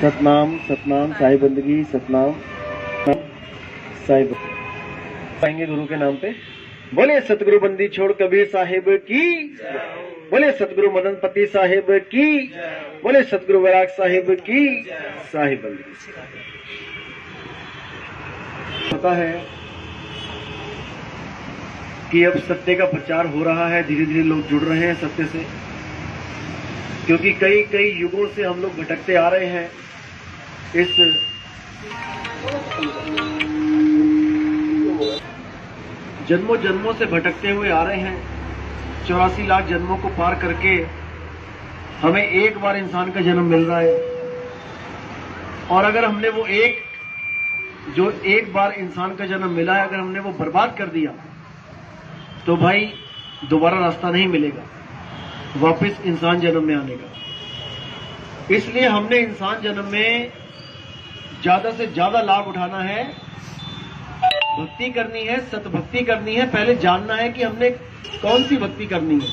सतनाम सतनाम साहिब बंदगी सतनाम साहिब पाएंगे गुरु के नाम पे। बोले सतगुरु बंदी छोड़ कबीर साहिब की, बोले सतगुरु मदन पति साहिब की, बोले सतगुरु वैराग साहिब की साहिब बंदगी। पता है कि अब सत्य का प्रचार हो रहा है, धीरे धीरे लोग जुड़ रहे हैं सत्य से, क्योंकि कई कई युगों से हम लोग भटकते आ रहे हैं। इस जन्मों जन्मों से भटकते हुए आ रहे हैं। 84 लाख जन्मों को पार करके हमें एक बार इंसान का जन्म मिल रहा है, और अगर हमने वो एक बार इंसान का जन्म मिला है, अगर हमने वो बर्बाद कर दिया तो भाई दोबारा रास्ता नहीं मिलेगा वापस इंसान जन्म में आने का। इसलिए हमने इंसान जन्म में ज्यादा से ज्यादा लाभ उठाना है, भक्ति करनी है, सतभक्ति करनी है। पहले जानना है कि हमने कौन सी भक्ति करनी है।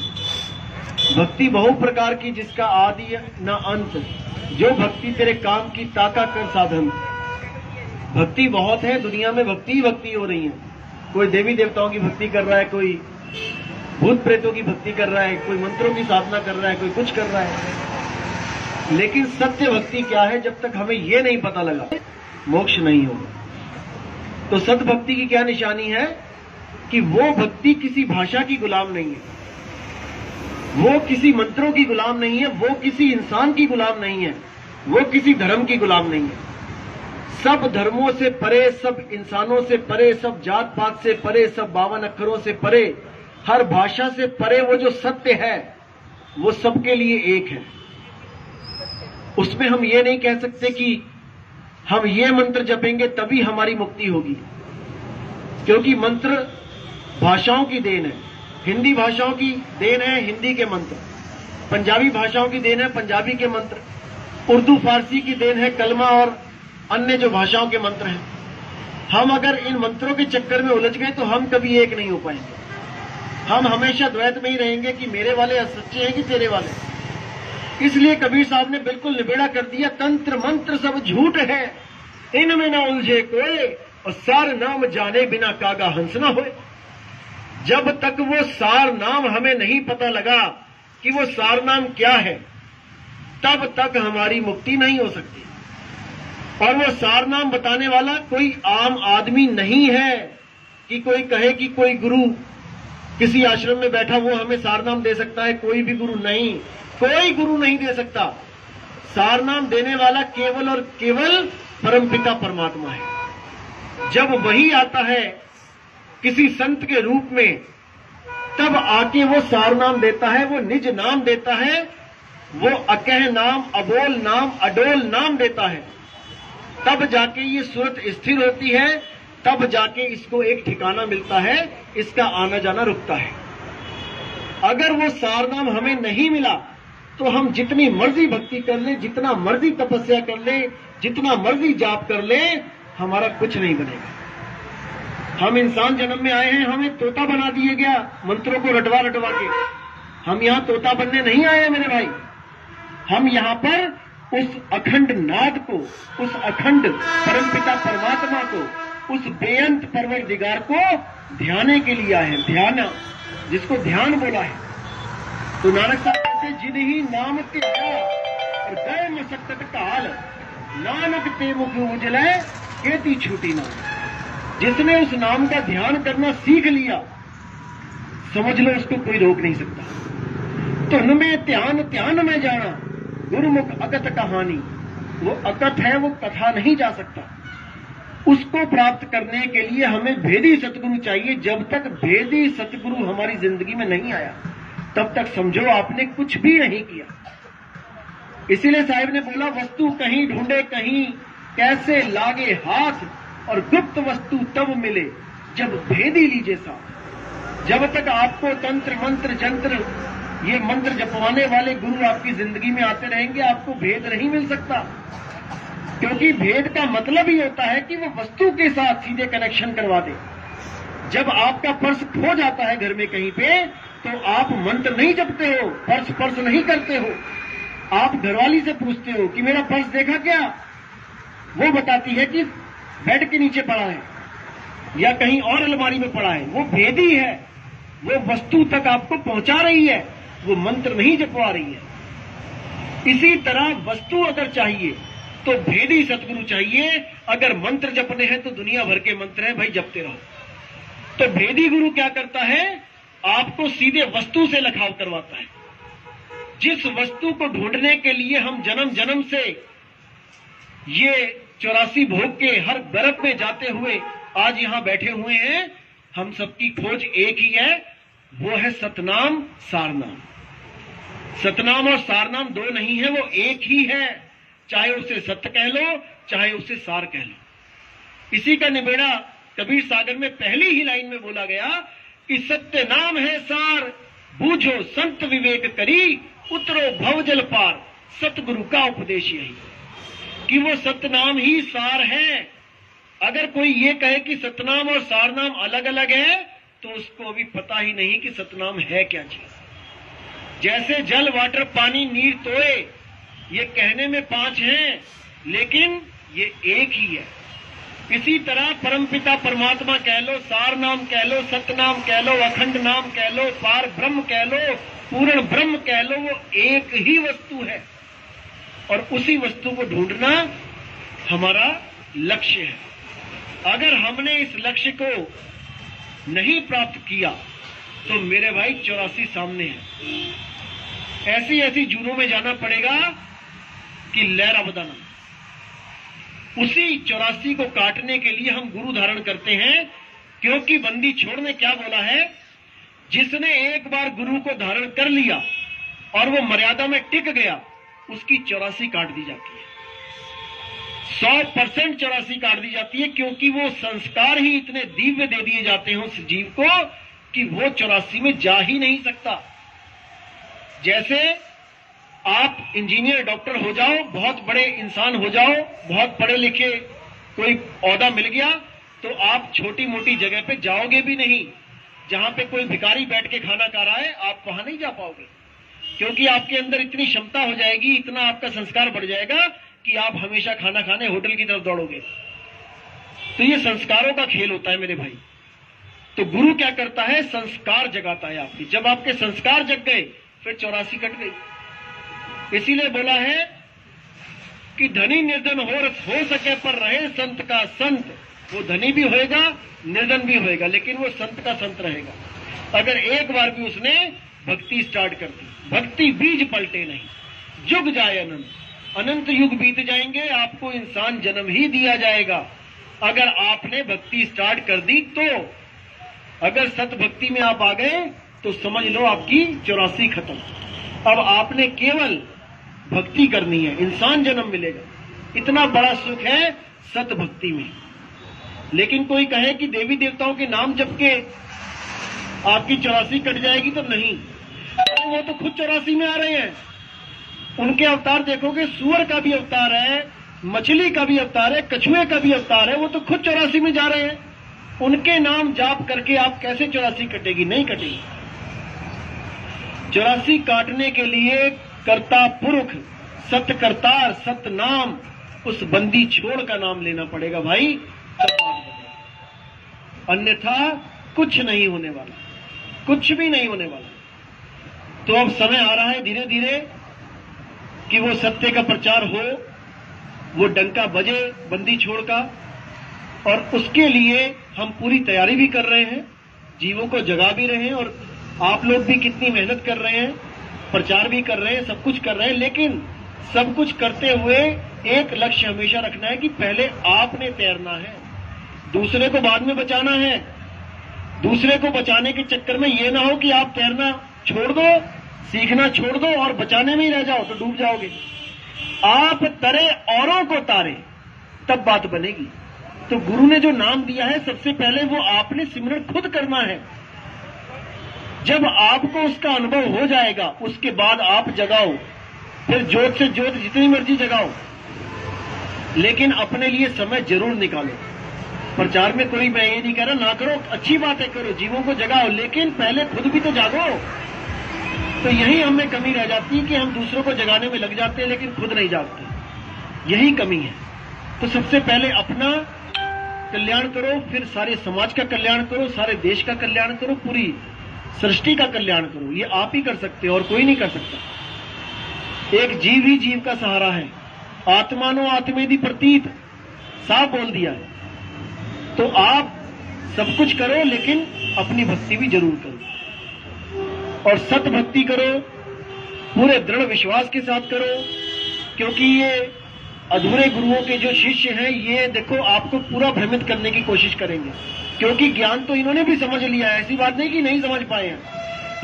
भक्ति बहु प्रकार की, जिसका आदि न अंत, जो भक्ति तेरे काम की ताका कर साधन। भक्ति बहुत है दुनिया में, भक्ति ही भक्ति हो रही है। कोई देवी देवताओं की भक्ति कर रहा है, कोई भूत प्रेतों की भक्ति कर रहा है, कोई मंत्रों की साधना कर रहा है, कोई कुछ कर रहा है। लेकिन सत्य भक्ति क्या है, जब तक हमें ये नहीं पता लगा मोक्ष नहीं होगा। तो सतभक्ति की क्या निशानी है कि वो भक्ति किसी भाषा की गुलाम नहीं है, वो किसी मंत्रों की गुलाम नहीं है, वो किसी इंसान की गुलाम नहीं है, वो किसी धर्म की गुलाम नहीं है। सब धर्मों से परे, सब इंसानों से परे, सब जात पात से परे, सब 52 अक्षरों से परे, हर भाषा से परे वो जो सत्य है वो सबके लिए एक है। उसमें हम ये नहीं कह सकते कि हम ये मंत्र जपेंगे तभी हमारी मुक्ति होगी, क्योंकि मंत्र भाषाओं की देन है। हिंदी भाषाओं की देन है हिंदी के मंत्र, पंजाबी भाषाओं की देन है पंजाबी के मंत्र, उर्दू फारसी की देन है कलमा और अन्य जो भाषाओं के मंत्र हैं। हम अगर इन मंत्रों के चक्कर में उलझ गए तो हम कभी एक नहीं हो पाएंगे। हम हमेशा द्वैत में ही रहेंगे कि मेरे वाले सच्चे हैं कि तेरे वाले। इसलिए कबीर साहब ने बिल्कुल निबेड़ा कर दिया, तंत्र मंत्र सब झूठ है, इनमें ना उलझे कोई, और सार नाम जाने बिना कागा हंस ना होए। जब तक वो सार नाम हमें नहीं पता लगा कि वो सार नाम क्या है, तब तक हमारी मुक्ति नहीं हो सकती। और वो सार नाम बताने वाला कोई आम आदमी नहीं है कि कोई कहे कि कोई गुरु किसी आश्रम में बैठा वो हमें सार नाम दे सकता है। कोई भी गुरु नहीं, कोई गुरु नहीं दे सकता। सार नाम देने वाला केवल और केवल परमपिता परमात्मा है। जब वही आता है किसी संत के रूप में, तब आके वो सार नाम देता है, वो निज नाम देता है, वो अकह नाम, अबोल नाम, अडोल नाम देता है। तब जाके ये सूरत स्थिर होती है, तब जाके इसको एक ठिकाना मिलता है, इसका आना जाना रुकता है। अगर वो सार नाम हमें नहीं मिला तो हम जितनी मर्जी भक्ति कर ले, जितना मर्जी तपस्या कर ले, जितना मर्जी जाप कर ले, हमारा कुछ नहीं बनेगा। हम इंसान जन्म में आए हैं, हमें तोता बना दिया गया मंत्रों को रटवा रटवा के। हम यहाँ तोता बनने नहीं आए हैं मेरे भाई। हम यहाँ पर उस अखंड नाद को, उस अखंड परमपिता परमात्मा को, उस बेअंत परवरदिगार को ध्याने के लिए आए हैं। ध्यान, जिसको ध्यान बोला है। तो नानक साहब कहते, जिन ही नाम के और गए मसक्कत काल, नानक ते मुख उजले केती छूटी ना। जिसने उस नाम का ध्यान करना सीख लिया, समझ लो उसको कोई रोक नहीं सकता। धुन में ध्यान, ध्यान में जाना, गुरुमुख अकथ कहानी। वो अकथ है, वो कथा नहीं जा सकता। उसको प्राप्त करने के लिए हमें भेदी सतगुरु चाहिए। जब तक भेदी सतगुरु हमारी जिंदगी में नहीं आया, तब तक समझो आपने कुछ भी नहीं किया। इसीलिए साहिब ने बोला, वस्तु कहीं ढूंढे कहीं, कैसे लागे हाथ, और गुप्त वस्तु तब मिले जब भेदी लीजिए साथ। जब तक आपको तंत्र मंत्र जंत्र, ये मंत्र जपवाने वाले गुरु आपकी जिंदगी में आते रहेंगे, आपको भेद नहीं मिल सकता। क्योंकि भेद का मतलब ही होता है कि वो वस्तु के साथ सीधे कनेक्शन करवा दे। जब आपका पर्स खो जाता है घर में कहीं पे, तो आप मंत्र नहीं जपते हो, पर्स नहीं करते हो, आप घरवाली से पूछते हो कि मेरा पर्स देखा क्या, वो बताती है कि बेड के नीचे पड़ा है या कहीं और अलमारी में पड़ा है। वो भेदी है, वो वस्तु तक आपको पहुंचा रही है, वो मंत्र नहीं जपवा रही है। इसी तरह वस्तु अगर चाहिए तो भेदी सतगुरु चाहिए। अगर मंत्र जपने हैं तो दुनिया भर के मंत्र हैं भाई, जपते रहो। तो भेदी गुरु क्या करता है, आपको सीधे वस्तु से लगाव करवाता है। जिस वस्तु को ढूंढने के लिए हम जन्म जन्म से ये 84 भोग के हर बरफ में जाते हुए आज यहां बैठे हुए हैं, हम सबकी खोज एक ही है, वो है सतनाम सारनाम। सतनाम और सारनाम दो नहीं है, वो एक ही है। चाहे उसे सत्य कह लो, चाहे उसे सार कह लो। इसी का निबेड़ा कबीर सागर में पहली ही लाइन में बोला गया कि सत्य नाम है सार, बूझो संत विवेक करी, उतरो भवजल पार। सतगुरु का उपदेश यही कि वो सतनाम ही सार है। अगर कोई ये कहे कि सतनाम और सारनाम अलग अलग है तो उसको अभी पता ही नहीं कि सतनाम है क्या चीज। जैसे जल, वाटर, पानी, नीर, तोए, ये कहने में 5 हैं लेकिन ये एक ही है। इसी तरह परमपिता परमात्मा कह लो, सार नाम कह लो, सतनाम कह लो, अखंड नाम कह लो, पार ब्रह्म कह लो, पूर्ण ब्रह्म कह लो, वो एक ही वस्तु है और उसी वस्तु को ढूंढना हमारा लक्ष्य है। अगर हमने इस लक्ष्य को नहीं प्राप्त किया तो मेरे भाई 84 सामने है। ऐसी ऐसी जूनों में जाना पड़ेगा कि लहरा बदाना। उसी 84 को काटने के लिए हम गुरु धारण करते हैं, क्योंकि बंदी छोड़ ने क्या बोला है, जिसने एक बार गुरु को धारण कर लिया और वो मर्यादा में टिक गया, उसकी 84 काट दी जाती है। 100% 84 काट दी जाती है, क्योंकि वो संस्कार ही इतने दिव्य दे दिए जाते हैं उस जीव को कि वो 84 में जा ही नहीं सकता। जैसे आप इंजीनियर, डॉक्टर हो जाओ, बहुत बड़े इंसान हो जाओ, बहुत पढ़े लिखे, कोई ओहदा मिल गया तो आप छोटी मोटी जगह पे जाओगे भी नहीं। जहां पे कोई भिखारी बैठ के खाना खा रहा है आप वहां नहीं जा पाओगे, क्योंकि आपके अंदर इतनी क्षमता हो जाएगी, इतना आपका संस्कार बढ़ जाएगा कि आप हमेशा खाना खाने होटल की तरफ दौड़ोगे। तो ये संस्कारों का खेल होता है मेरे भाई। तो गुरु क्या करता है, संस्कार जगाता है आपकी। जब आपके संस्कार जग गए फिर 84 कट गई। इसीलिए बोला है कि धनी निर्धन हो सके पर रहे संत का संत। वो धनी भी होएगा, निर्धन भी होएगा, लेकिन वो संत का संत रहेगा। अगर एक बार भी उसने भक्ति स्टार्ट कर दी, भक्ति बीज पलटे नहीं, जुग जाए अनंत, अनंत युग बीत जाएंगे, आपको इंसान जन्म ही दिया जाएगा। अगर आपने भक्ति स्टार्ट कर दी तो अगर सत भक्ति में आप आ गए तो समझ लो आपकी 84 खत्म। अब आपने केवल भक्ति करनी है, इंसान जन्म मिलेगा। इतना बड़ा सुख है सत भक्ति में। लेकिन कोई कहे कि देवी देवताओं के नाम जप के आपकी 84 कट जाएगी तो नहीं, तो वो तो खुद 84 में आ रहे हैं। उनके अवतार देखोगे, सुअर का भी अवतार है, मछली का भी अवतार है, कछुए का भी अवतार है, वो तो खुद 84 में जा रहे हैं। उनके नाम जाप करके आप कैसे 84 कटेगी? नहीं कटेगी। 84 काटने के लिए कर्ता पुरुष, सत करतार, सत नाम, उस बंदी छोड़ का नाम लेना पड़ेगा भाई, तब बात बनेगी। अन्यथा कुछ नहीं होने वाला, कुछ भी नहीं होने वाला। तो अब समय आ रहा है धीरे धीरे कि वो सत्य का प्रचार हो, वो डंका बजे बंदी छोड़ का। और उसके लिए हम पूरी तैयारी भी कर रहे हैं, जीवों को जगा भी रहे हैं, और आप लोग भी कितनी मेहनत कर रहे हैं, प्रचार भी कर रहे हैं, सब कुछ कर रहे हैं। लेकिन सब कुछ करते हुए एक लक्ष्य हमेशा रखना है कि पहले आपने तैरना है, दूसरे को बाद में बचाना है। दूसरे को बचाने के चक्कर में ये ना हो कि आप तैरना छोड़ दो, सीखना छोड़ दो और बचाने में ही रह जाओ, तो डूब जाओगे। आप तरे औरों को तारे, तब बात बनेगी। तो गुरु ने जो नाम दिया है, सबसे पहले वो आपने सिमरन खुद करना है। जब आपको उसका अनुभव हो जाएगा उसके बाद आप जगाओ, फिर जोत से जोत जितनी मर्जी जगाओ, लेकिन अपने लिए समय जरूर निकालो। प्रचार में कोई मैं ये नहीं कह रहा ना करो, अच्छी बात है, करो, जीवों को जगाओ, लेकिन पहले खुद भी तो जागो। तो यही हमें कमी रह जाती है कि हम दूसरों को जगाने में लग जाते हैं लेकिन खुद नहीं जागते। यही कमी है। तो सबसे पहले अपना कल्याण करो, फिर सारे समाज का कल्याण करो, सारे देश का कल्याण करो, पूरी सृष्टि का कल्याण करो। ये आप ही कर सकते हो और कोई नहीं कर सकता। एक जीव ही जीव का सहारा है। आत्मानो आत्मेदि प्रतीत साफ बोल दिया है। तो आप सब कुछ करो लेकिन अपनी भक्ति भी जरूर करो और सत भक्ति करो, पूरे दृढ़ विश्वास के साथ करो। क्योंकि ये अधूरे गुरुओं के जो शिष्य हैं, ये देखो आपको पूरा भ्रमित करने की कोशिश करेंगे। क्योंकि ज्ञान तो इन्होंने भी समझ लिया है, ऐसी बात नहीं कि नहीं समझ पाए हैं।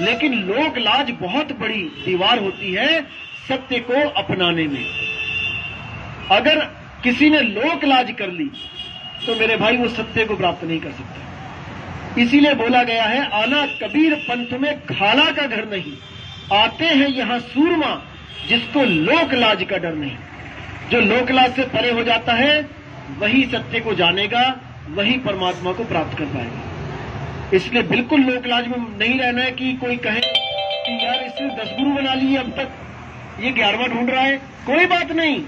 लेकिन लोक लाज बहुत बड़ी दीवार होती है सत्य को अपनाने में। अगर किसी ने लोक लाज कर ली तो मेरे भाई वो सत्य को प्राप्त नहीं कर सकता। इसीलिए बोला गया है, आना कबीर पंथ में खाला का घर नहीं, आते हैं यहां सूरमा जिसको लोक लाज का डर नहीं। जो लोक लाज से परे हो जाता है वही सत्य को जानेगा, वही परमात्मा को प्राप्त कर पाएगा। इसलिए बिल्कुल लोक लाज में नहीं रहना है कि कोई कहे कि यार इसने 10 गुरु बना लिए, अब तक ये 11वां ढूंढ रहा है। कोई बात नहीं,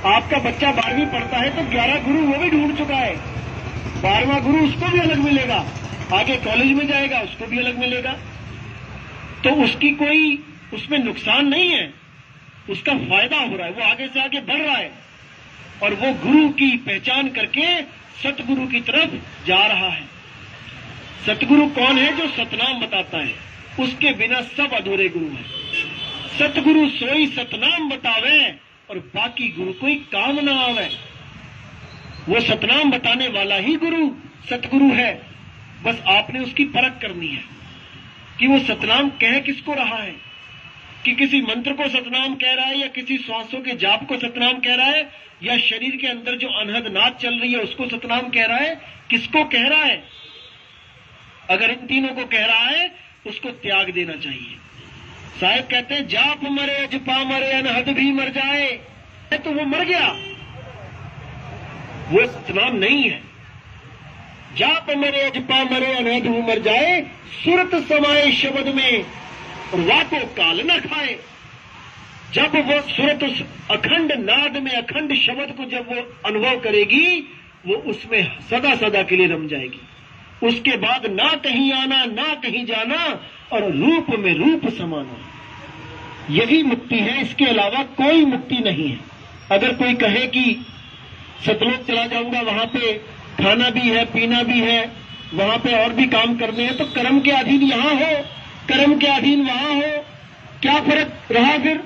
आपका बच्चा 12वीं पढ़ता है तो 11 गुरु वो भी ढूंढ चुका है। 12वां गुरु उसको भी अलग मिलेगा, आगे कॉलेज में जाएगा उसको भी अलग मिलेगा। तो उसकी कोई उसमें नुकसान नहीं है, उसका फायदा हो रहा है, वो आगे से आगे बढ़ रहा है और वो गुरु की पहचान करके सतगुरु की तरफ जा रहा है। सतगुरु कौन है? जो सतनाम बताता है, उसके बिना सब अधूरे गुरु हैं। सतगुरु सोई सतनाम बतावे और बाकी गुरु कोई काम ना आवे। वो सतनाम बताने वाला ही गुरु सतगुरु है। बस आपने उसकी परख करनी है कि वो सतनाम कह किसको रहा है, कि किसी मंत्र को सतनाम कह रहा है या किसी श्वासों के जाप को सतनाम कह रहा है या शरीर के अंदर जो अनहद नाद चल रही है उसको सतनाम कह रहा है, किसको कह रहा है। अगर इन तीनों को कह रहा है उसको त्याग देना चाहिए। साहब कहते हैं जाप मरे जपा मरे अनहद भी मर जाए, तो वो मर गया, वो सतनाम नहीं है। जाप मरे जपा मरे अनहद भी मर जाए, सुरत समाये शब्द में और वाको काल न खाए। जब वो सुरत उस अखंड नाद में अखंड शब्द को जब वो अनुभव करेगी, वो उसमें सदा सदा के लिए रम जाएगी। उसके बाद ना कहीं आना ना कहीं जाना और रूप में रूप समाना, यही मुक्ति है। इसके अलावा कोई मुक्ति नहीं है। अगर कोई कहे कि सतलोक चला जाऊंगा, वहां पे खाना भी है पीना भी है, वहां पे और भी काम करने हैं, तो कर्म के अधीन यहां हो, कर्म के अधीन वहां हो, क्या फर्क रहा फिर?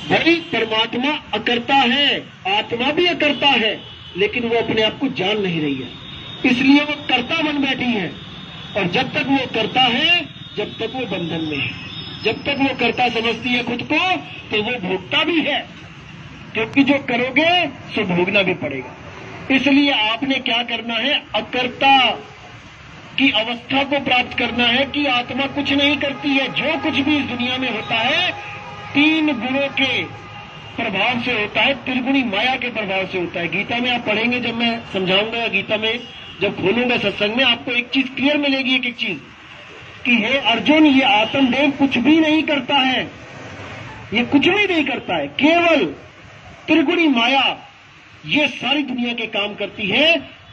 भाई परमात्मा अकर्ता है, आत्मा भी अकर्ता है, लेकिन वो अपने आप को जान नहीं रही है, इसलिए वो कर्ता बन बैठी है। और जब तक वो करता है जब तक वो बंधन में है। जब तक वो कर्ता समझती है खुद को तो वो भोगता भी है, क्योंकि जो करोगे सो भोगना भी पड़ेगा। इसलिए आपने क्या करना है? अकर्ता की अवस्था को प्राप्त करना है कि आत्मा कुछ नहीं करती है। जो कुछ भी इस दुनिया में होता है 3 गुणों के प्रभाव से होता है, त्रिगुणी माया के प्रभाव से होता है। गीता में आप पढ़ेंगे, जब मैं समझाऊंगा गीता में, जब खोलूंगा सत्संग में, आपको एक चीज क्लियर मिलेगी, एक चीज कि हे अर्जुन, ये आत्मदेव कुछ भी नहीं करता है, ये कुछ भी नहीं करता है, केवल त्रिगुणी माया ये सारी दुनिया के काम करती है।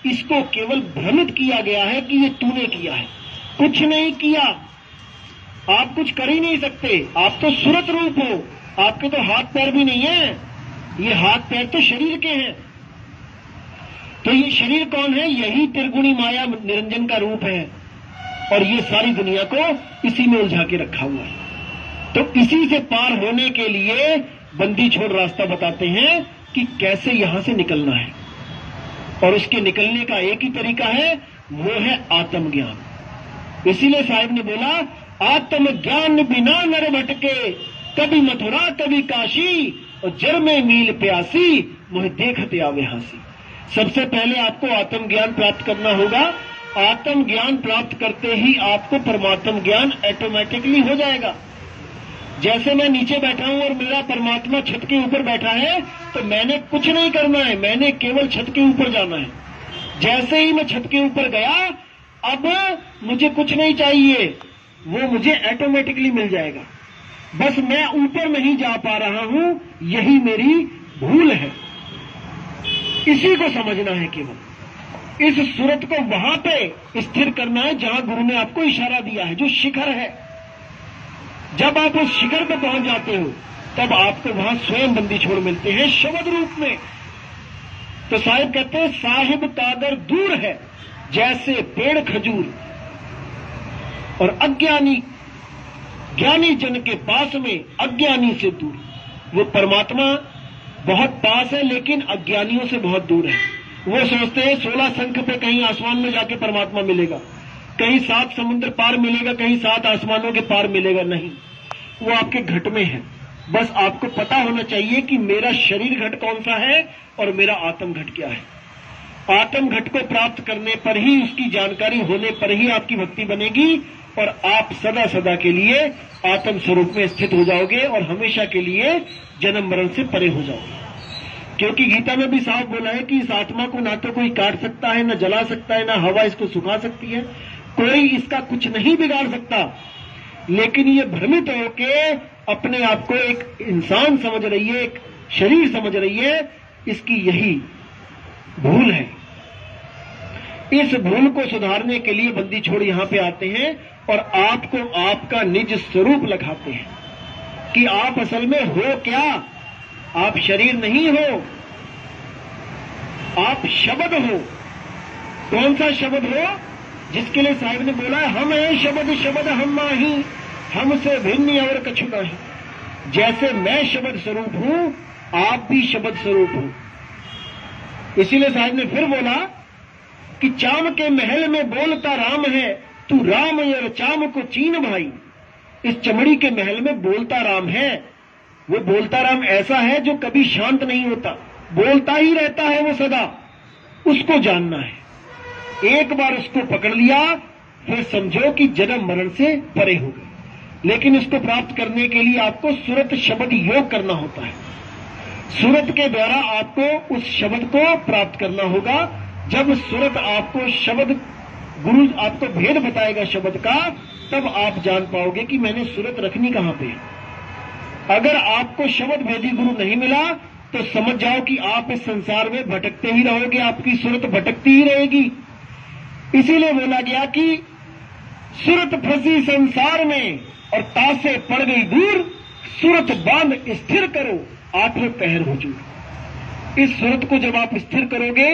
इसको केवल भ्रमित किया गया है कि ये तूने किया है, कुछ नहीं किया। आप कुछ कर ही नहीं सकते, आप तो सुरत रूप हो, आपके तो हाथ पैर भी नहीं है। ये हाथ पैर तो शरीर के हैं। तो ये शरीर कौन है? यही त्रिगुणी माया निरंजन का रूप है और ये सारी दुनिया को इसी में उलझा के रखा हुआ है। तो इसी से पार होने के लिए बंदी छोड़ रास्ता बताते हैं कि कैसे यहां से निकलना है। और उसके निकलने का एक ही तरीका है, वो है आत्मज्ञान। इसीलिए साहिब ने बोला, आत्मज्ञान बिना नर भटके, कभी मथुरा कभी काशी और जर में मील प्यासी, मुझे देखते आवे हंसी। सबसे पहले आपको आत्मज्ञान प्राप्त करना होगा। आत्मज्ञान प्राप्त करते ही आपको परमात्म ज्ञान ऑटोमेटिकली हो जाएगा। जैसे मैं नीचे बैठा हूं और मेरा परमात्मा छत के ऊपर बैठा है, तो मैंने कुछ नहीं करना है, मैंने केवल छत के ऊपर जाना है। जैसे ही मैं छत के ऊपर गया, अब मुझे कुछ नहीं चाहिए, वो मुझे ऑटोमेटिकली मिल जाएगा, बस मैं ऊपर नहीं जा पा रहा हूं, यही मेरी भूल है। इसी को समझना है केवल। इस सूरत को वहां पे स्थिर करना है जहां गुरु ने आपको इशारा दिया है, जो शिखर है। जब आप उस शिखर पर पहुंच जाते हो तब आपको वहां स्वयं बंदी छोड़ मिलते हैं शब्द रूप में। तो साहिब कहते हैं साहिब कादर दूर है जैसे पेड़ खजूर, और अज्ञानी ज्ञानी जन के पास में अज्ञानी से दूर। वो परमात्मा बहुत पास है लेकिन अज्ञानियों से बहुत दूर है। वो सोचते हैं 16 शंख पे कहीं आसमान में जाके परमात्मा मिलेगा, कहीं 7 समुद्र पार मिलेगा, कहीं 7 आसमानों के पार मिलेगा। नहीं, वो आपके घट में है। बस आपको पता होना चाहिए कि मेरा शरीर घट कौन सा है और मेरा आत्म घट क्या है। आत्म घट को प्राप्त करने पर ही, उसकी जानकारी होने पर ही आपकी भक्ति बनेगी और आप सदा सदा के लिए आत्म स्वरूप में स्थित हो जाओगे और हमेशा के लिए जन्म मरण से परे हो जाओगे। क्योंकि गीता में भी साफ बोला है कि इस आत्मा को ना तो कोई काट सकता है, न जला सकता है, न हवा इसको सुखा सकती है, कोई इसका कुछ नहीं बिगाड़ सकता। लेकिन ये भ्रमित होके अपने आप को एक इंसान समझ रही है, एक शरीर समझ रही है। इसकी यही भूल है। इस भूल को सुधारने के लिए बंदी छोड़ यहां पे आते हैं और आपको आपका निज स्वरूप लगाते हैं कि आप असल में हो क्या। आप शरीर नहीं हो, आप शब्द हो। कौन सा शब्द हो? जिसके लिए साहिब ने बोला है हम हैं शब्द, शब्द हम माही, हमसे भिन्न और कछु नहीं। जैसे मैं शब्द स्वरूप हूं, आप भी शब्द स्वरूप हो। इसीलिए साहिब ने फिर बोला कि चाम के महल में बोलता राम है, तू राम और चाम को चीन भाई। इस चमड़ी के महल में बोलता राम है। वो बोलता राम ऐसा है जो कभी शांत नहीं होता, बोलता ही रहता है वो सदा। उसको जानना है। एक बार उसको पकड़ लिया फिर समझो कि जन्म मरण से परे हो गए। लेकिन इसको प्राप्त करने के लिए आपको सुरत शब्द योग करना होता है। सुरत के द्वारा आपको उस शब्द को प्राप्त करना होगा। जब सुरत आपको शब्द, गुरु आपको भेद बताएगा शब्द का, तब आप जान पाओगे कि मैंने सुरत रखनी कहां पे है। अगर आपको शब्द भेदी गुरु नहीं मिला तो समझ जाओ कि आप इस संसार में भटकते ही रहोगे, आपकी सुरत भटकती ही रहेगी। इसीलिए बोला गया कि सुरत फंसी संसार में और तासे पड़ गई दूर, सुरत बांध स्थिर करो, आठवें पहर हो जूर। इस सुरत को जब आप स्थिर करोगे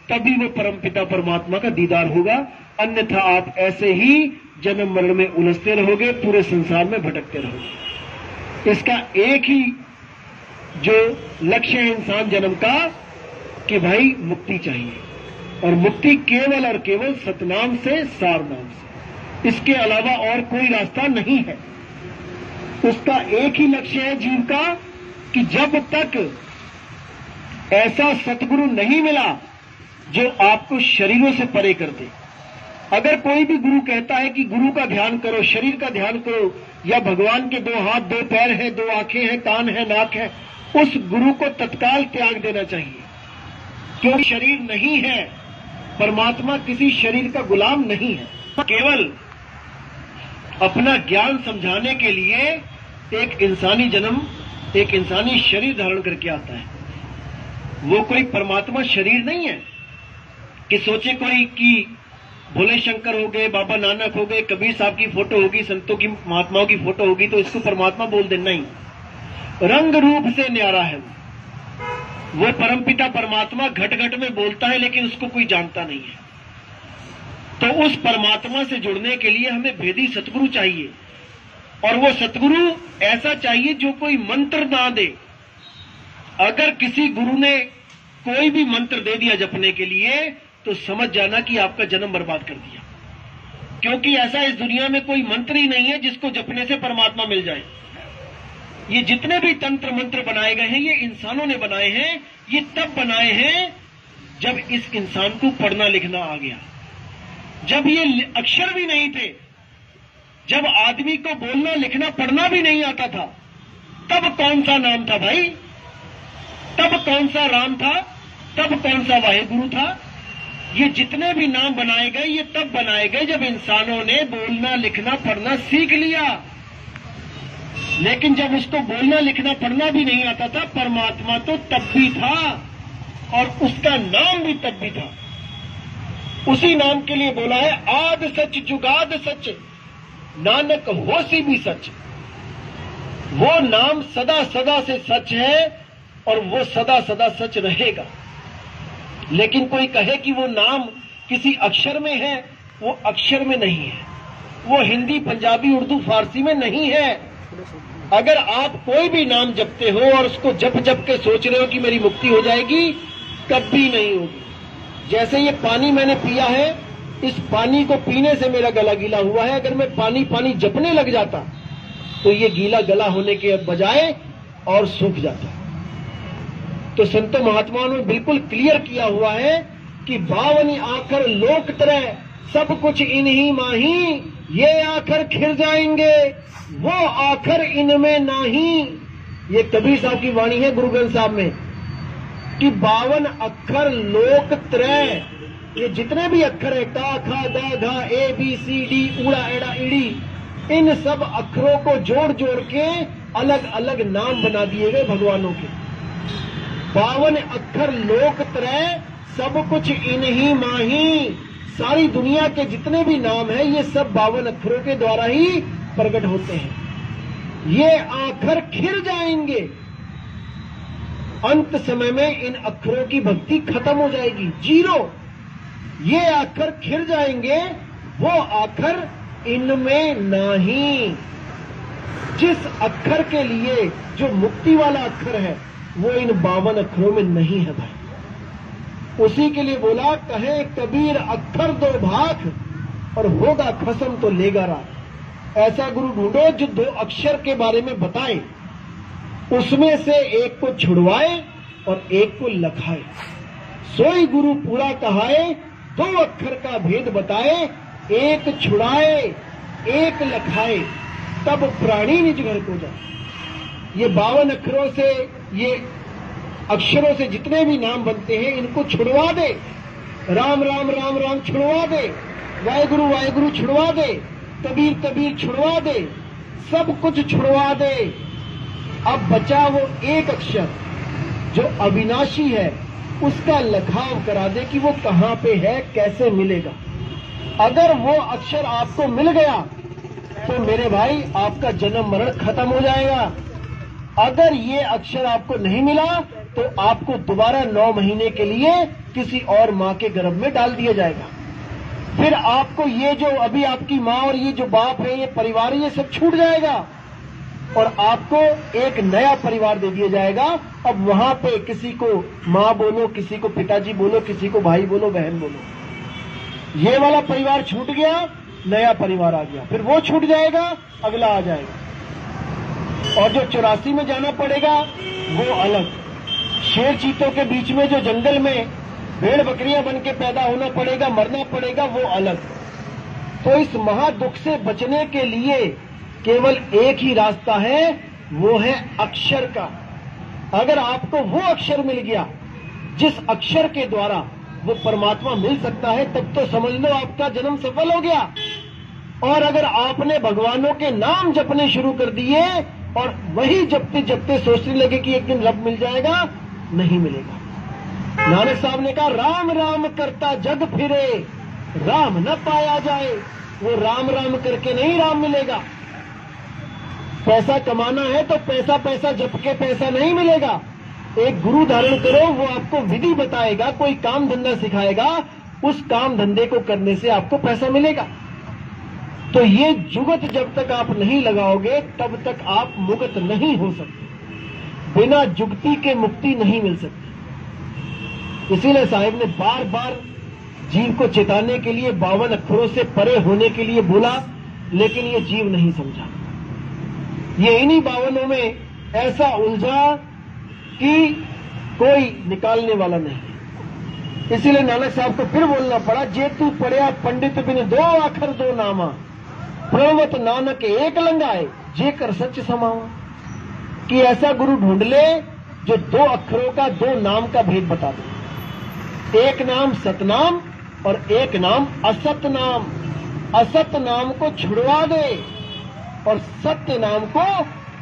तभी वो परमपिता परमात्मा का दीदार होगा। अन्यथा आप ऐसे ही जन्म मरण में उलझते रहोगे, पूरे संसार में भटकते रहोगे। इसका एक ही जो लक्ष्य है इंसान जन्म का कि भाई मुक्ति चाहिए, और मुक्ति केवल और केवल सतनाम से, सार नाम से। इसके अलावा और कोई रास्ता नहीं है। उसका एक ही लक्ष्य है जीव का कि जब तक ऐसा सतगुरु नहीं मिला जो आपको शरीरों से परे कर दे। अगर कोई भी गुरु कहता है कि गुरु का ध्यान करो, शरीर का ध्यान करो, या भगवान के 2 हाथ 2 पैर हैं, 2 आंखें हैं, कान है, नाक है, उस गुरु को तत्काल त्याग देना चाहिए। क्योंकि शरीर नहीं है, परमात्मा किसी शरीर का गुलाम नहीं है। केवल अपना ज्ञान समझाने के लिए एक इंसानी जन्म, एक इंसानी शरीर धारण करके आता है। वो कोई परमात्मा शरीर नहीं है कि सोचे कोई कि भोले शंकर हो गए, बाबा नानक हो गए, कबीर साहब की फोटो होगी, संतों की, महात्माओं की फोटो होगी तो इसको परमात्मा बोल दे। नहीं, रंग रूप से न्यारा है वो परमपिता परमात्मा। घट घट में बोलता है लेकिन उसको कोई जानता नहीं है। तो उस परमात्मा से जुड़ने के लिए हमें भेदी सतगुरु चाहिए, और वो सतगुरु ऐसा चाहिए जो कोई मंत्र ना दे। अगर किसी गुरु ने कोई भी मंत्र दे दिया जपने के लिए तो समझ जाना कि आपका जन्म बर्बाद कर दिया। क्योंकि ऐसा इस दुनिया में कोई मंत्र ही नहीं है जिसको जपने से परमात्मा मिल जाए। ये जितने भी तंत्र मंत्र बनाए गए हैं ये इंसानों ने बनाए हैं। ये तब बनाए हैं जब इस इंसान को पढ़ना लिखना आ गया। जब ये अक्षर भी नहीं थे, जब आदमी को बोलना लिखना पढ़ना भी नहीं आता था, तब कौन सा नाम था भाई? तब कौन सा राम था? तब कौन सा वाहेगुरु था? ये जितने भी नाम बनाए गए ये तब बनाए गए जब इंसानों ने बोलना लिखना पढ़ना सीख लिया। लेकिन जब उसको बोलना लिखना पढ़ना भी नहीं आता था, परमात्मा तो तब भी था और उसका नाम भी तब भी था। उसी नाम के लिए बोला है आद सच जुगाद सच नानक होसी भी सच। वो नाम सदा सदा से सच है और वो सदा सदा सच रहेगा। लेकिन कोई कहे कि वो नाम किसी अक्षर में है, वो अक्षर में नहीं है, वो हिंदी पंजाबी उर्दू फारसी में नहीं है। अगर आप कोई भी नाम जपते हो और उसको जप जप के सोच रहे हो कि मेरी मुक्ति हो जाएगी, कभी नहीं होगी। जैसे ये पानी मैंने पिया है, इस पानी को पीने से मेरा गला गीला हुआ है। अगर मैं पानी पानी जपने लग जाता तो ये गीला गला होने के बजाय और सूख जाता। तो संतों महात्माओं ने बिल्कुल क्लियर किया हुआ है कि 52 आखर लोक तरह सब कुछ इन्हीं माही, ये आखर खिर जाएंगे वो आखर इनमें नाही। ये कबीर साहब की वाणी है गुरु ग्रंथ साहब में कि 52 अक्षर लोक त्रय, ये जितने भी अक्षर है का खा गा घा ए बी सी डी उड़ा एड़ा इड़ी, इन सब अक्षरों को जोड़ जोड़ के अलग अलग नाम बना दिए गए भगवानों के। 52 अक्षर लोक त्रय सब कुछ इन्हीं माही। सारी दुनिया के जितने भी नाम है ये सब 52 अक्षरों के द्वारा ही प्रकट होते हैं। ये आखर खिर जाएंगे, अंत समय में इन अक्षरों की भक्ति खत्म हो जाएगी, जीरो। ये आखर खिर जाएंगे, वो आखर इनमें नहीं। जिस अक्षर के लिए जो मुक्ति वाला अक्षर है वो इन 52 अक्षरों में नहीं है भाई। उसी के लिए बोला कहे कबीर अक्षर दो भाग और होगा खसम तो लेगा रात। ऐसा गुरु ढूंढो जो 2 अक्षर के बारे में बताए, उसमें से एक को छुड़वाए और एक को लखाए। सोई गुरु पूरा कहाए, 2 अक्षर का भेद बताए, एक छुड़ाए एक लखाए, तब प्राणी निज घर को जाए। ये 52 अक्षरों से, ये अक्षरों से जितने भी नाम बनते हैं इनको छुड़वा दे। राम राम राम राम छुड़वा दे, वाहेगुरु वाहेगुरु छुड़वा दे, कबीर कबीर छुड़वा दे, सब कुछ छुड़वा दे। अब बचा वो एक अक्षर जो अविनाशी है, उसका लखाव करा दे कि वो कहां पे है, कैसे मिलेगा। अगर वो अक्षर आपको मिल गया तो मेरे भाई आपका जन्म मरण खत्म हो जाएगा। अगर ये अक्षर आपको नहीं मिला तो आपको दोबारा 9 महीने के लिए किसी और मां के गर्भ में डाल दिया जाएगा। फिर आपको ये जो अभी आपकी मां और ये जो बाप है, ये परिवार, ये सब छूट जाएगा और आपको एक नया परिवार दे दिया जाएगा। अब वहां पे किसी को मां बोलो, किसी को पिताजी बोलो, किसी को भाई बोलो, बहन बोलो। ये वाला परिवार छूट गया, नया परिवार आ गया, फिर वो छूट जाएगा, अगला आ जाएगा। और जो 84 में जाना पड़ेगा वो अलग। शेर चीतों के बीच में जो जंगल में भेड़ बकरियां बन के पैदा होना पड़ेगा, मरना पड़ेगा, वो अलग। तो इस महादुख से बचने के लिए केवल एक ही रास्ता है, वो है अक्षर का। अगर आपको वो अक्षर मिल गया जिस अक्षर के द्वारा वो परमात्मा मिल सकता है, तब तो समझ लो आपका जन्म सफल हो गया। और अगर आपने भगवानों के नाम जपने शुरू कर दिए और वही जपते जपते सोचने लगे कि एक दिन रब मिल जाएगा, नहीं मिलेगा। नानक साहब ने कहा राम राम करता जग फिरे, राम न पाया जाए। वो राम राम करके नहीं राम मिलेगा। पैसा कमाना है तो पैसा पैसा जप के पैसा नहीं मिलेगा। एक गुरु धारण करो, वो आपको विधि बताएगा, कोई काम धंधा सिखाएगा, उस काम धंधे को करने से आपको पैसा मिलेगा। तो ये जुगत जब तक आप नहीं लगाओगे तब तक आप मुक्त नहीं हो सकते। बिना जुगती के मुक्ति नहीं मिल सकती। इसीलिए साहिब ने बार बार जीव को चेताने के लिए 52 अक्षरों से परे होने के लिए बोला, लेकिन ये जीव नहीं समझा। ये इन्हीं 52 में ऐसा उलझा कि कोई निकालने वाला नहीं। इसीलिए नानक साहब को फिर बोलना पड़ा, जे तू पढ़िया पंडित बिन 2 आखर 2 नामा, प्रणवत नानक एक लंगाए, जे कर सच समावा। कि ऐसा गुरु ढूंढ ले जो 2 अक्षरों का 2 नाम का भेद बता दे। एक नाम सतनाम और एक नाम असत नाम। असत नाम को छुड़वा दे और सत्य नाम को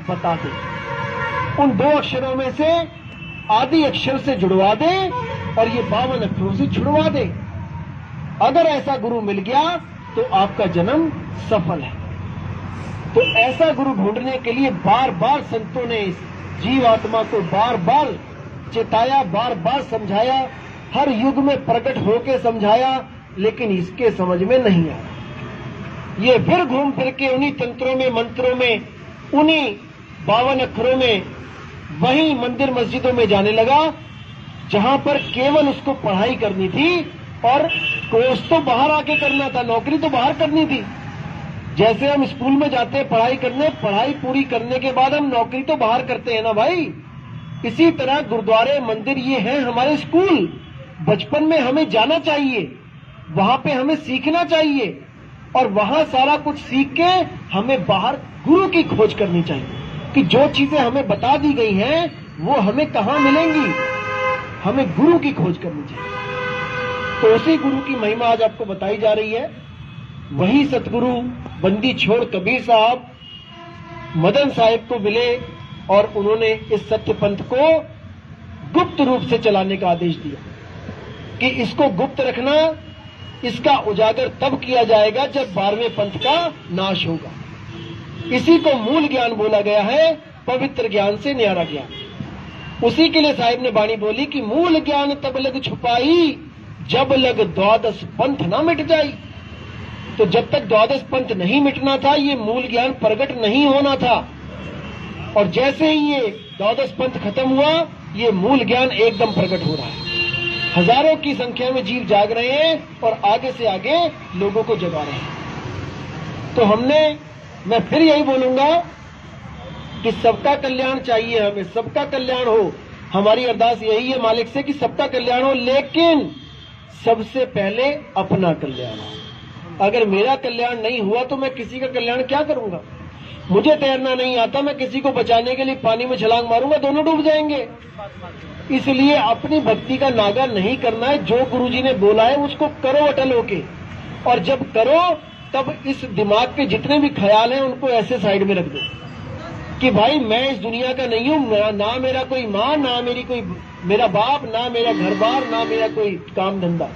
बता दे। उन 2 अक्षरों में से आदि अक्षर से जुड़वा दे और ये 52 अक्षरों से छुड़वा दे। अगर ऐसा गुरु मिल गया तो आपका जन्म सफल है। तो ऐसा गुरु ढूंढने के लिए बार बार संतों ने इस जीवात्मा को बार बार चेताया, बार बार समझाया, हर युग में प्रकट होकर समझाया, लेकिन इसके समझ में नहीं आया। ये फिर घूम फिर के उन्हीं तंत्रों में, मंत्रों में, उन्हीं 52 अक्षरों में, वहीं मंदिर मस्जिदों में जाने लगा जहां पर केवल उसको पढ़ाई करनी थी और कोर्स तो बाहर आके करना था, नौकरी तो बाहर करनी थी। जैसे हम स्कूल में जाते हैं पढ़ाई करने, पढ़ाई पूरी करने के बाद हम नौकरी तो बाहर करते हैं ना भाई। इसी तरह गुरुद्वारे, मंदिर ये हैं हमारे स्कूल। बचपन में हमें जाना चाहिए, वहां पे हमें सीखना चाहिए और वहां सारा कुछ सीख के हमें बाहर गुरु की खोज करनी चाहिए कि जो चीजें हमें बता दी गई हैं वो हमें कहां मिलेंगी। हमें गुरु की खोज करनी चाहिए। तो उसी गुरु की महिमा आज आपको बताई जा रही है। वही सतगुरु बंदी छोड़ कबीर साहब मदन साहिब को मिले और उन्होंने इस सत्य पंथ को गुप्त रूप से चलाने का आदेश दिया कि इसको गुप्त रखना, इसका उजागर तब किया जाएगा जब 12वें पंथ का नाश होगा। इसी को मूल ज्ञान बोला गया है, पवित्र ज्ञान से न्यारा ज्ञान। उसी के लिए साहिब ने वाणी बोली कि मूल ज्ञान तब लग छुपाई जब लग 12 पंथ ना मिट जाई। तो जब तक 12 पंथ नहीं मिटना था ये मूल ज्ञान प्रकट नहीं होना था। और जैसे ही ये 12 पंथ खत्म हुआ ये मूल ज्ञान एकदम प्रकट हो रहा है। हजारों की संख्या में जीव जाग रहे हैं और आगे से आगे लोगों को जगा रहे हैं। तो मैं फिर यही बोलूंगा कि सबका कल्याण चाहिए, हमें सबका कल्याण हो। हमारी अरदास यही है मालिक से कि सबका कल्याण हो, लेकिन सबसे पहले अपना कल्याण हो। अगर मेरा कल्याण नहीं हुआ तो मैं किसी का कल्याण क्या करूंगा। मुझे तैरना नहीं आता, मैं किसी को बचाने के लिए पानी में छलांग मारूंगा, दोनों डूब जाएंगे। इसलिए अपनी भक्ति का नागा नहीं करना है। जो गुरुजी ने बोला है उसको करो अटल होके, और जब करो तब इस दिमाग के जितने भी ख्याल हैं उनको ऐसे साइड में रख दो कि भाई मैं इस दुनिया का नहीं हूं, ना मेरा कोई माँ, ना मेरी कोई मेरा बाप, ना मेरा घर बार, ना मेरा कोई काम धंधा।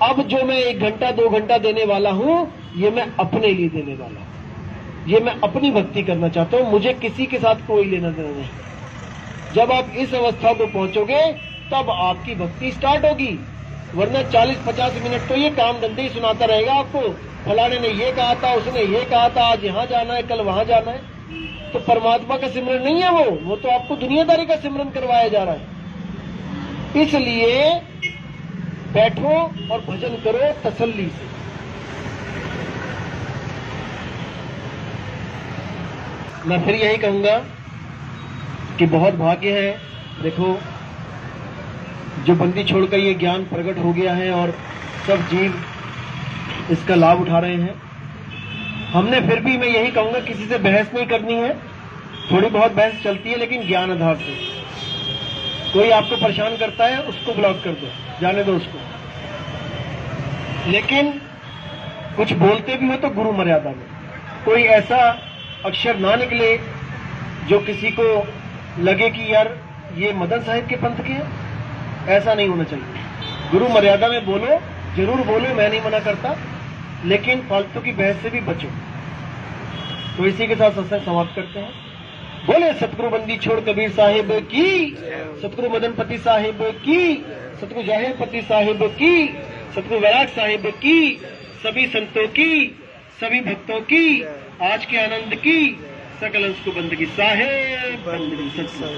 अब जो मैं 1 घंटा 2 घंटा देने वाला हूं ये मैं अपने लिए देने वाला हूं। ये मैं अपनी भक्ति करना चाहता हूं, मुझे किसी के साथ कोई लेना देना नहीं। जब आप इस अवस्था को पहुंचोगे तब आपकी भक्ति स्टार्ट होगी, वरना 40-50 मिनट तो ये काम धंधे ही सुनाता रहेगा आपको। फलाने ने ये कहा था, उसने ये कहा था, आज यहाँ जाना है, कल वहां जाना है। तो परमात्मा का सिमरन नहीं है वो तो आपको दुनियादारी का सिमरन करवाया जा रहा है। इसलिए बैठो और भजन करो तसल्ली से। मैं फिर यही कहूंगा कि बहुत भाग्य है, देखो जो बंदी छोड़कर ये ज्ञान प्रकट हो गया है और सब जीव इसका लाभ उठा रहे हैं। हमने फिर भी, मैं यही कहूंगा, किसी से बहस नहीं करनी है। थोड़ी बहुत बहस चलती है लेकिन ज्ञान आधार से। कोई आपको परेशान करता है उसको ब्लॉक कर दो, जाने दो उसको। लेकिन कुछ बोलते भी हो तो गुरु मर्यादा में, कोई ऐसा अक्षर ना निकले जो किसी को लगे कि यार ये मदन साहिब के पंथ के हैं। ऐसा नहीं होना चाहिए। गुरु मर्यादा में बोलो, जरूर बोलो, मैं नहीं मना करता, लेकिन फालतू की बहस से भी बचो। तो इसी के साथ सत्संग समाप्त करते हैं। बोले सतगुरु बंदी छोड़ कबीर साहिब की, सतगुरु मदनपति साहिब की, सतगुरु जाहिरपति साहिब की, सतगुरु वैराग साहिब की, सभी संतों की, सभी भक्तों की, आज के आनंद की, सकल अंश को बंदगी साहिब बंदगी सत्संग।